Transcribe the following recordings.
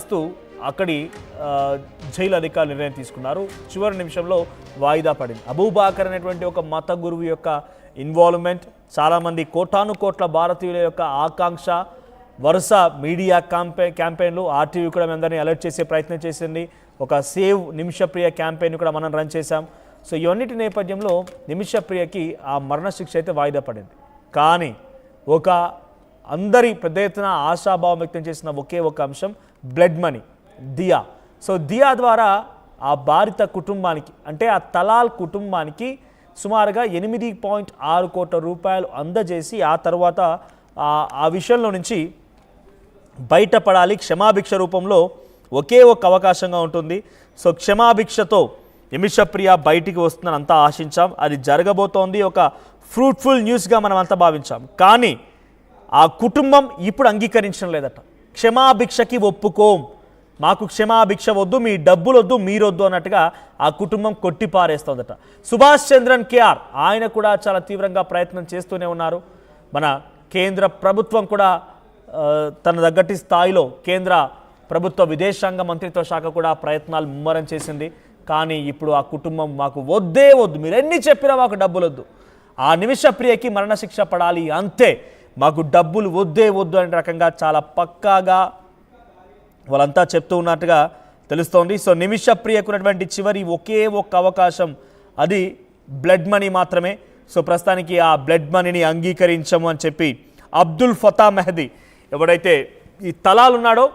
చేస్తూ అక్కడి జైలు అధికారులు నిర్ణయం తీసుకున్నారు. చివరి నిమిషంలో వాయిదా పడింది. అబూబాకర్ అనేటువంటి ఒక మత గురువు యొక్క ఇన్వాల్వ్మెంట్, చాలామంది కోటాను కోట్ల భారతీయుల యొక్క ఆకాంక్ష, వరుస మీడియా క్యాంపెయిన్లు, ఆర్టీవీ కూడా అందరినీ అలర్ట్ చేసే ప్రయత్నం చేసింది. ఒక సేవ్ నిమిషప్రియ క్యాంపెయిన్ కూడా మనం రన్ చేశాం. సో ఇవన్నిటి నేపథ్యంలో నిమిషప్రియకి ఆ మరణశిక్ష అయితే వాయిదా పడింది. కానీ ఒక అందరి పెద్ద ఎత్తున ఆశాభావం వ్యక్తం చేసిన ఒకే ఒక అంశం బ్లడ్ మనీ, దియా. సో దియా ద్వారా ఆ బాధిత కుటుంబానికి, అంటే ఆ తలాల్ కుటుంబానికి సుమారుగా 8.6 కోట్ల రూపాయలు అందజేసి ఆ తర్వాత ఆ విషయంలో నుంచి బయటపడాలి. క్షమాభిక్ష రూపంలో ఒకే ఒక అవకాశంగా ఉంటుంది. సో క్షమాభిక్షతో నిమిషప్రియ బయటికి వస్తుందని అంతా ఆశించాం. అది జరగబోతోంది. ఒక ఫ్రూట్ఫుల్ న్యూస్గా మనం అంతా భావించాం. కానీ ఆ కుటుంబం ఇప్పుడు అంగీకరించడం లేదట. క్షమాభిక్షకి ఒప్పుకోం, మాకు క్షమాభిక్ష వద్దు, మీ డబ్బులు వద్దు, మీరొద్దు అన్నట్టుగా ఆ కుటుంబం కొట్టిపారేస్తోందట. సుభాష్ చంద్రన్ కేఆర్ ఆయన కూడా చాలా తీవ్రంగా ప్రయత్నం చేస్తూనే ఉన్నారు. మన కేంద్ర ప్రభుత్వం కూడా తన తగ్గట్టి స్థాయిలో కేంద్ర ప్రభుత్వ విదేశాంగ మంత్రిత్వ శాఖ కూడా ప్రయత్నాలు ముమ్మరం చేసింది. కానీ ఇప్పుడు ఆ కుటుంబం మాకు వద్దే వద్దు, మీరు ఎన్ని చెప్పినా మాకు డబ్బులు వద్దు, ఆ నిమిషప్రియకి మరణశిక్ష పడాలి అంతే, మాకు డబ్బులు వద్దే వద్దు అనే రకంగా చాలా పక్కాగా వాళ్ళంతా చెప్తూ ఉన్నట్టుగా తెలుస్తోంది. సో నిమిషప్రియకు ఉన్నటువంటి చివరి ఒకే ఒక్క అవకాశం అది బ్లడ్ మనీ మాత్రమే. సో ప్రస్తుతానికి ఆ బ్లడ్ మనీని అంగీకరించము అని చెప్పి అబ్దుల్ ఫతా మెహదీ ఎవడైతే ఈ తలాల్ ఉన్నాడో,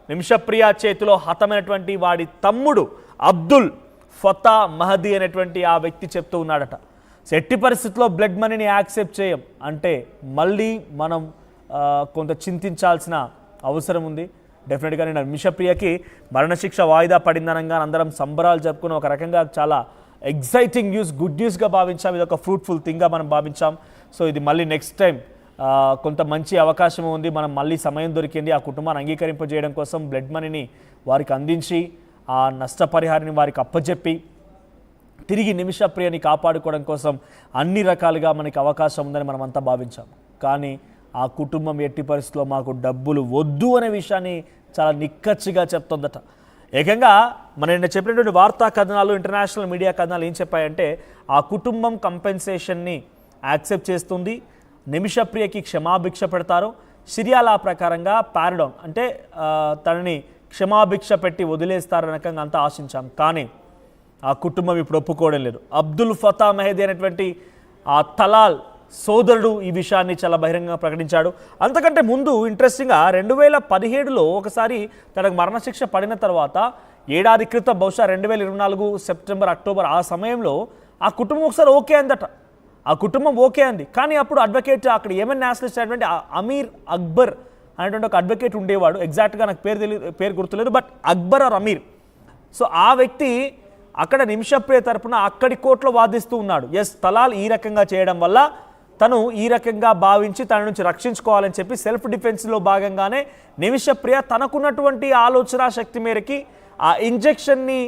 నిమిషప్రియ చేతిలో హతమైనటువంటి వాడి తమ్ముడు అబ్దుల్ ఫతా మహదీ అనేటువంటి ఆ వ్యక్తి చెప్తూ ఉన్నాడట. సో ఎట్టి పరిస్థితుల్లో బ్లడ్ మనీని యాక్సెప్ట్ చేయం అంటే మళ్ళీ మనం కొంత చింతించాల్సిన అవసరం ఉంది. డెఫినెట్గా నేను నిమిషప్రియకి మరణశిక్ష వాయిదా పడిందనగా అందరం సంబరాలు జరుపుకుని ఒక రకంగా చాలా ఎగ్జైటింగ్ న్యూస్, గుడ్ న్యూస్గా భావించాం. ఇది ఒక ఫ్రూట్ఫుల్ థింగ్గా మనం భావించాం. సో ఇది మళ్ళీ నెక్స్ట్ టైం కొంత మంచి అవకాశం ఉంది, మనం మళ్ళీ సమయం దొరికింది ఆ కుటుంబాన్ని అంగీకరింపజేయడం కోసం బ్లడ్ మనీని వారికి అందించి ఆ నష్టపరిహారాన్ని వారికి అప్పచెప్పి తిరిగి నిమిషప్రియని కాపాడుకోవడం కోసం అన్ని రకాలుగా మనకి అవకాశం ఉందని మనం అంతా భావించాం. కానీ ఆ కుటుంబం ఎట్టి పరిస్థితుల్లో మాకు డబ్బులు వద్దు అనే విషయాన్ని చాలా నిక్కచ్చిగా చెప్తోందట. ఏకంగా మనం నిన్న చెప్పినటువంటి వార్తా కథనాలు, ఇంటర్నేషనల్ మీడియా కథనాలు ఏం చెప్పాయంటే ఆ కుటుంబం కంపెన్సేషన్ని యాక్సెప్ట్ చేస్తుంది, నిమిషప్రియకి క్షమాభిక్ష పెడతారు, షరియా లా ప్రకారంగా పారడౌన్ అంటే తనని క్షమాభిక్ష పెట్టి వదిలేస్తారని రకంగా అంతా ఆశించాం. కానీ ఆ కుటుంబం ఇప్పుడు ఒప్పుకోవడం లేదు. అబ్దుల్ ఫతా మెహదీ అనేటువంటి ఆ తలాల్ సోదరుడు ఈ విషయాన్ని చాలా బహిరంగంగా ప్రకటించాడు. అంతకంటే ముందు ఇంట్రెస్టింగ్గా 2017లో ఒకసారి తనకు మరణశిక్ష పడిన తర్వాత ఏడాది క్రితం బహుశా 2024 సెప్టెంబర్ అక్టోబర్ ఆ సమయంలో ఆ కుటుంబం ఒకసారి ఓకే అందట. ఆ కుటుంబం ఓకే అంది. కానీ అప్పుడు అడ్వకేట్ అక్కడ ఏమన్ నేషనలిస్ట్ అయినటువంటి అమీర్ అక్బర్ అనేటువంటి ఒక అడ్వకేట్ ఉండేవాడు. ఎగ్జాక్ట్గా నాకు పేరు గుర్తులేదు, but Akbar or Aamir. So ఆ వ్యక్తి అక్కడ నిమిషప్రియ తరపున అక్కడి కోర్టులో వాదిస్తూ ఉన్నాడు. ఎస్, తలాల్ ఈ రకంగా చేయడం వల్ల తను ఈ రకంగా భావించి తన నుంచి రక్షించుకోవాలని చెప్పి సెల్ఫ్ డిఫెన్స్లో భాగంగానే నిమిషప్రియ తనకున్నటువంటి ఆలోచన శక్తి మేరకి ఆ ఇంజెక్షన్ని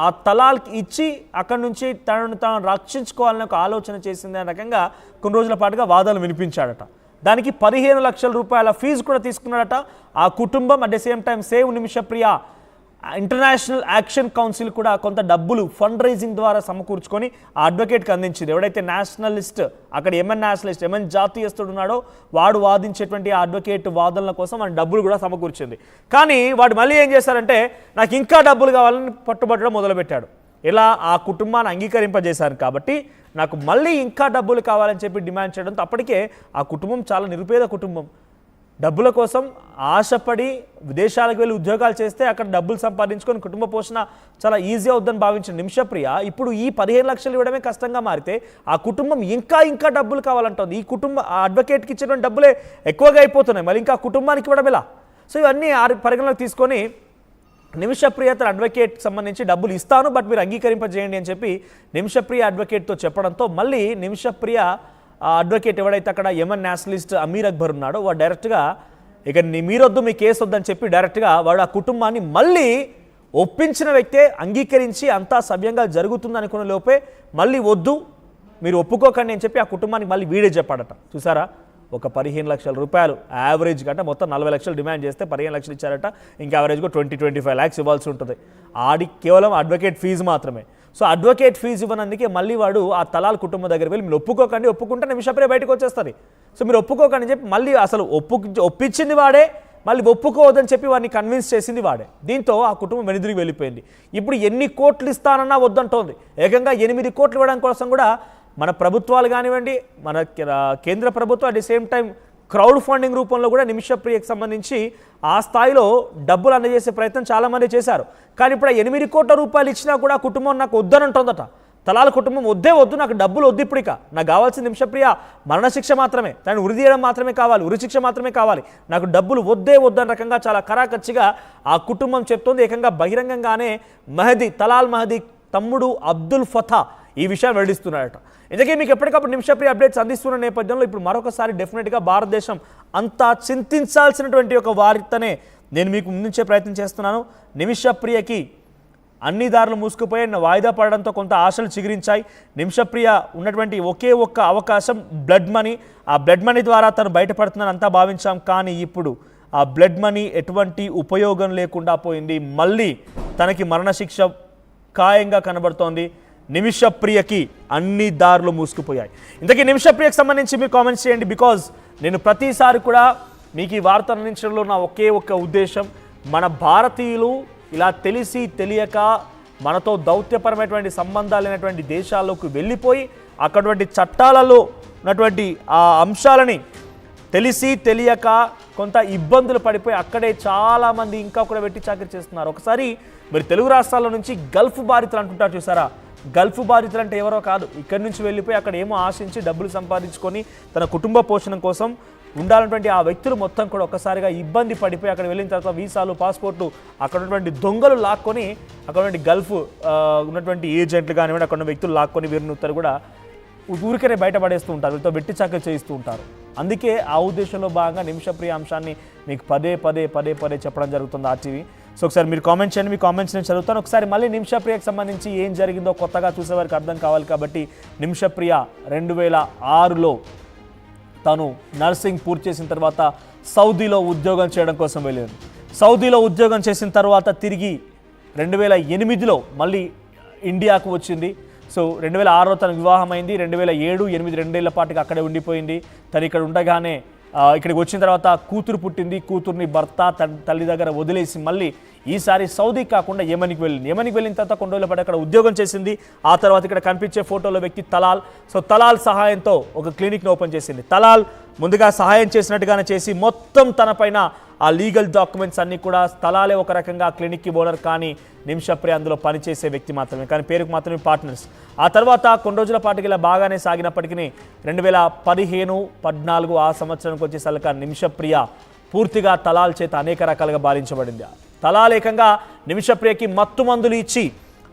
ఆ తలాల్కి ఇచ్చి అక్కడి నుంచి తనను తాను రక్షించుకోవాలని ఒక ఆలోచన చేసింది అనే రకంగా కొన్ని రోజుల పాటుగా వాదనలు వినిపించాడట. దానికి 15 లక్షల రూపాయల ఫీజు కూడా తీసుకున్నాడట ఆ కుటుంబం. At the same time save Nimishapriya international action council కూడా కొంత డబ్బులు ఫండ్ రైజింగ్ ద్వారా సమకూర్చుకొని ఆ అడ్వకేట్కి అందించింది. ఎవడైతే నేషనలిస్ట్ అక్కడ ఎంఎన్ జాతీయస్తుడు ఉన్నాడో వాడు వాదించేటువంటి ఆ అడ్వకేట్ వాదనల కోసం వాడి డబ్బులు కూడా సమకూర్చింది. కానీ వాడు మళ్ళీ ఏం చేశారంటే నాకు ఇంకా డబ్బులు కావాలని పట్టుబట్టడం మొదలుపెట్టాడు. ఇలా ఆ కుటుంబాన్ని అంగీకరింపజేశారు కాబట్టి నాకు మళ్ళీ ఇంకా డబ్బులు కావాలని చెప్పి డిమాండ్ చేయడంతో అప్పటికే ఆ కుటుంబం చాలా నిరుపేద కుటుంబం. డబ్బుల కోసం ఆశపడి విదేశాలకు వెళ్ళి ఉద్యోగాలు చేస్తే అక్కడ డబ్బులు సంపాదించుకొని కుటుంబ పోషణ చాలా ఈజీ అవుద్దని భావించిన నిమిషప్రియ ఇప్పుడు ఈ 15 లక్షలు ఇవ్వడమే కష్టంగా మారితే ఆ కుటుంబం ఇంకా డబ్బులు కావాలంటుంది. ఈ కుటుంబ ఆ అడ్వకేట్కి ఇచ్చిన డబ్బులే ఎక్కువగా అయిపోతున్నాయి, మరి ఇంకా కుటుంబానికి ఇవ్వడం ఎలా? సో ఇవన్నీ పరిగణలోకి తీసుకొని నిమిషప్రియ తన అడ్వకేట్ సంబంధించి డబ్బులు ఇస్తాను, బట్ మీరు అంగీకరింపజేయండి అని చెప్పి నిమిషప్రియ అడ్వకేట్తో చెప్పడంతో మళ్ళీ నిమిషప్రియ ఆ అడ్వకేట్ ఎవడైతే అక్కడ ఎంఎన్ నేషనలిస్ట్ అమీర్ అక్బర్ ఉన్నాడో వాడు డైరెక్ట్గా ఇక మీరొద్దు, మీ కేసు వద్దని చెప్పి డైరెక్ట్గా వాడు ఆ కుటుంబాన్ని మళ్ళీ ఒప్పించిన వ్యక్తే అంగీకరించి అంతా సవ్యంగా జరుగుతుంది అనుకున్న లోపే మళ్ళీ వద్దు మీరు ఒప్పుకోకండి అని చెప్పి ఆ కుటుంబానికి మళ్ళీ వీడే చెప్పాడట. చూసారా, ఒక 15 లక్షల రూపాయలు యావరేజ్గా, అంటే మొత్తం 40 లక్షలు డిమాండ్ చేస్తే 15 లక్షలు ఇచ్చారట. ఇంకా యావరేజ్గా 20-25 lakhs ఇవ్వాల్సి ఉంటుంది. ఆడి కేవలం అడ్వకేట్ ఫీజు మాత్రమే. సో అడ్వకేట్ ఫీజు ఇవ్వనందుకే మళ్ళీ వాడు ఆ తలాల్ కుటుంబం దగ్గర వెళ్ళి మీరు ఒప్పుకోకండి, ఒప్పుకుంటే నిమిషప్రియ బయటకు వచ్చేస్తుంది. సో మీరు ఒప్పుకోకండి చెప్పి మళ్ళీ అసలు ఒప్పించింది వాడే, మళ్ళీ ఒప్పుకోవద్దని చెప్పి వాడిని కన్విన్స్ చేసింది వాడే. దీంతో ఆ కుటుంబం వెనుదిరిగి వెళ్ళిపోయింది. ఇప్పుడు ఎన్ని కోట్లు ఇస్తానన్నా వద్దంటోంది. ఏకంగా 8 కోట్లు ఇవ్వడం కోసం కూడా మన ప్రభుత్వాలు కానివ్వండి, మన కేంద్ర ప్రభుత్వం at the same time crowd funding రూపంలో కూడా నిమిషప్రియకు సంబంధించి ఆ స్థాయిలో డబ్బులు అందజేసే ప్రయత్నం చాలామంది చేశారు. కానీ ఇప్పుడు 8 కోట్ల రూపాయలు ఇచ్చినా కూడా కుటుంబం నాకు వద్దనంటుందట. తలాల కుటుంబం వద్దు, నాకు డబ్బులు వద్దు, ఇప్పుడు ఇక నాకు కావాల్సిన నిమిషప్రియ మరణశిక్ష మాత్రమే, దాన్ని ఉరి తీయడం మాత్రమే కావాలి, ఉరిశిక్ష మాత్రమే కావాలి, నాకు డబ్బులు వద్దని రకంగా చాలా కరాకచ్చిగా ఆ కుటుంబం చెప్తోంది. ఏకంగా బహిరంగంగానే తలాల్ మహదీ తమ్ముడు అబ్దుల్ ఫతా ఈ విషయాన్ని వెల్లడిస్తున్నాడట. ఇందుకే మీకు ఎప్పటికప్పుడు నిమిషప్రియ అప్డేట్స్ అందిస్తున్న నేపథ్యంలో ఇప్పుడు మరొకసారి డెఫినెట్గా భారతదేశం అంతా చింతించాల్సినటువంటి ఒక వార్తనే నేను మీకు ముందుంచే ప్రయత్నం చేస్తున్నాను. నిమిషప్రియకి అన్ని దారులు మూసుకుపోయి వాయిదా పడడంతో కొంత ఆశలు చిగురించాయి. నిమిషప్రియ ఉన్నటువంటి ఒకే ఒక్క అవకాశం బ్లడ్ మనీ. ఆ బ్లడ్ మనీ ద్వారా తను బయటపడుతుందని అంతా భావించాం. కానీ ఇప్పుడు ఆ బ్లడ్ మనీ ఎటువంటి ఉపయోగం లేకుండా పోయింది. మళ్ళీ తనకి మరణశిక్ష ఖాయంగా కనబడుతోంది. నిమిషప్రియకి అన్ని దారులు మూసుకుపోయాయి. ఇంతకీ నిమిషప్రియకు సంబంధించి మీరు కామెంట్స్ చేయండి. బికాజ్ నేను ప్రతిసారి కూడా మీకు ఈ వార్త అందించడంలో నా ఒకే ఒక్క ఉద్దేశం, మన భారతీయులు ఇలా తెలిసి తెలియక మనతో దౌత్యపరమైనటువంటి సంబంధాలు లేనటువంటి దేశాల్లోకి వెళ్ళిపోయి అక్కడటువంటి చట్టాలలో ఉన్నటువంటి ఆ అంశాలని తెలిసి తెలియక కొంత ఇబ్బందులు పడిపోయి అక్కడే చాలామంది ఇంకా కూడా వెట్టి చాకరీ చేస్తున్నారు. ఒకసారి మరి తెలుగు రాష్ట్రాల నుంచి గల్ఫ్ బాధితులు అంటుంటారు చూసారా, గల్ఫ్ బాధితులు అంటే ఎవరో కాదు, ఇక్కడి నుంచి వెళ్ళిపోయి అక్కడ ఏమో ఆశించి డబ్బులు సంపాదించుకొని తన కుటుంబ పోషణ కోసం ఉండాలన్నటువంటి ఆ వ్యక్తులు మొత్తం కూడా ఒక్కసారిగా ఇబ్బంది పడిపోయి అక్కడ వెళ్ళిన తర్వాత వీసాలు, పాస్పోర్ట్లు అక్కడ ఉన్నటువంటి దొంగలు లాక్కొని అక్కడ ఉన్నటువంటి గల్ఫ్ ఉన్నటువంటి ఏజెంట్లు కానివ్వండి అక్కడ ఉన్న వ్యక్తులు లాక్కొని వీరిని కూడా ఊరికనే బయటపడేస్తూ ఉంటారు, వీళ్ళతో వెట్టి చాకరీ చేయిస్తూ ఉంటారు. అందుకే ఆ ఉద్దేశంలో భాగంగా నిమిషప్రియ అంశాన్ని మీకు పదే చెప్పడం జరుగుతుంది ఆర్టీవీ. సో ఒకసారి మీరు కామెంట్ చేయండి, మీ కామెంట్స్ నేను చదువుతాను. ఒకసారి మళ్ళీ నిమిషప్రియకు సంబంధించి ఏం జరిగిందో కొత్తగా చూసేవారికి అర్థం కావాలి కాబట్టి, నిమిషప్రియ 2006లో తను నర్సింగ్ పూర్తి చేసిన తర్వాత సౌదీలో ఉద్యోగం చేయడం కోసం వెళ్ళాను. సౌదీలో ఉద్యోగం చేసిన తర్వాత తిరిగి 2008లో మళ్ళీ ఇండియాకు వచ్చింది. సో 2006లో తనకు వివాహం అయింది. 2007, 2008 రెండేళ్ల పాటుగా అక్కడే ఉండిపోయింది. తను ఇక్కడ ఉండగానే ఇక్కడికి వచ్చిన తర్వాత కూతురు పుట్టింది. కూతుర్ని భర్త తల్లి దగ్గర వదిలేసి మళ్ళీ ఈసారి సౌదీ కాకుండా యెమెన్కి వెళ్ళింది. యెమెన్కి వెళ్ళిన తర్వాత కొన్ని రోజుల పాటు అక్కడ ఉద్యోగం చేసింది. ఆ తర్వాత ఇక్కడ కనిపించే ఫోటోలో వ్యక్తి తలాల్. సో తలాల్ సహాయంతో ఒక క్లినిక్ని ఓపెన్ చేసింది. తలాల్ ముందుగా సహాయం చేసినట్టుగానే చేసి మొత్తం తనపైన ఆ లీగల్ డాక్యుమెంట్స్ అన్నీ కూడా తలాలే ఒక రకంగా క్లినిక్కి ఓనర్, కానీ నిమిషప్రియ అందులో పనిచేసే వ్యక్తి మాత్రమే, కానీ పేరుకు మాత్రమే పార్ట్నర్స్. ఆ తర్వాత కొన్ని రోజుల పాటుకి ఇలా బాగానే సాగినప్పటికీ 2015-14 ఆ సంవత్సరానికి వచ్చేసరికి నిమిషప్రియ పూర్తిగా తలాల్ చేత అనేక రకాలుగా బాధించబడింది. తలాల్ ఏకంగా నిమిషప్రియకి మత్తు మందులు ఇచ్చి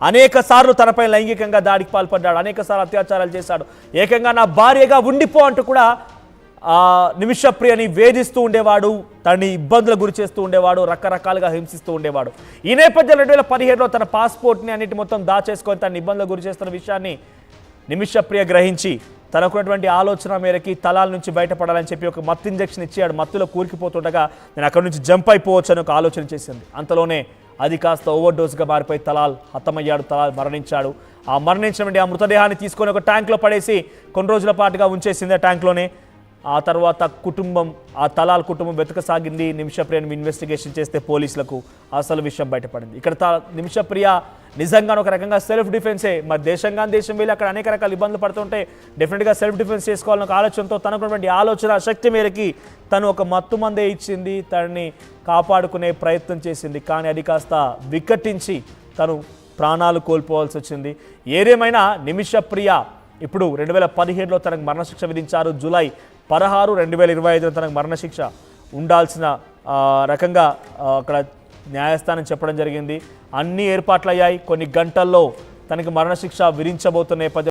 అనేక సార్లు తనపై లైంగికంగా దాడికి పాల్పడ్డాడు, అనేక సార్లు అత్యాచారాలు చేశాడు. ఏకంగా నా భార్యగా ఉండిపో అంటూ కూడా నిమిషప్రియని వేధిస్తూ ఉండేవాడు, తనని ఇబ్బందులకు గురి చేస్తూ ఉండేవాడు, రకరకాలుగా హింసిస్తూ ఉండేవాడు. ఈ నేపథ్యంలో 2017లో తన పాస్పోర్ట్ని అన్నిటి మొత్తం దాచేసుకొని తన ఇబ్బందులకు గురి చేస్తున్న విషయాన్ని నిమిషప్రియ గ్రహించి తనకున్నటువంటి ఆలోచన మేరకి తలాల్ నుంచి బయటపడాలని చెప్పి ఒక మత్తు ఇంజెక్షన్ ఇచ్చాడు. మత్తులో కూరికిపోతుండగా నేను అక్కడి నుంచి జంప్ అయిపోవచ్చు అని ఒక ఆలోచన చేసింది. అంతలోనే అది కాస్త ఓవర్ డోస్గా మారిపోయి తలాల్ హతమయ్యాడు, తలాల్ మరణించాడు. ఆ మరణించినటువంటి ఆ మృతదేహాన్ని తీసుకొని ఒక ట్యాంక్లో పడేసి కొన్ని రోజుల పాటుగా ఉంచేసింది ఆ ట్యాంక్లోనే. ఆ తర్వాత ఆ తలాల్ కుటుంబం వెతకసాగింది. నిమిషప్రియను ఇన్వెస్టిగేషన్ చేస్తే పోలీసులకు అసలు విషయం బయటపడింది. ఇక్కడ నిమిషప్రియ నిజంగా ఒక రకంగా సెల్ఫ్ డిఫెన్సే. మరి దేశం వెళ్ళి అక్కడ అనేక రకాల ఇబ్బందులు పడుతుంటే డెఫినెట్గా సెల్ఫ్ డిఫెన్స్ చేసుకోవాలని ఒక ఆలోచనతో తనకున్నటువంటి ఆలోచన శక్తి మేరకి తను ఒక మత్తు మందే ఇచ్చింది, తనని కాపాడుకునే ప్రయత్నం చేసింది. కానీ అది కాస్త వికటించి తను ప్రాణాలు కోల్పోవాల్సి వచ్చింది. ఏదేమైనా నిమిషప్రియ ఇప్పుడు 2017లో తనకు మరణశిక్ష విధించారు. జూలై 16, 2025 తనకు మరణశిక్ష ఉండాల్సిన రకంగా అక్కడ న్యాయస్థానం చెప్పడం జరిగింది. అన్ని ఏర్పాట్లు అయ్యాయి. కొన్ని గంటల్లో తనకు మరణశిక్ష విధించబోతున్న నేపథ్యం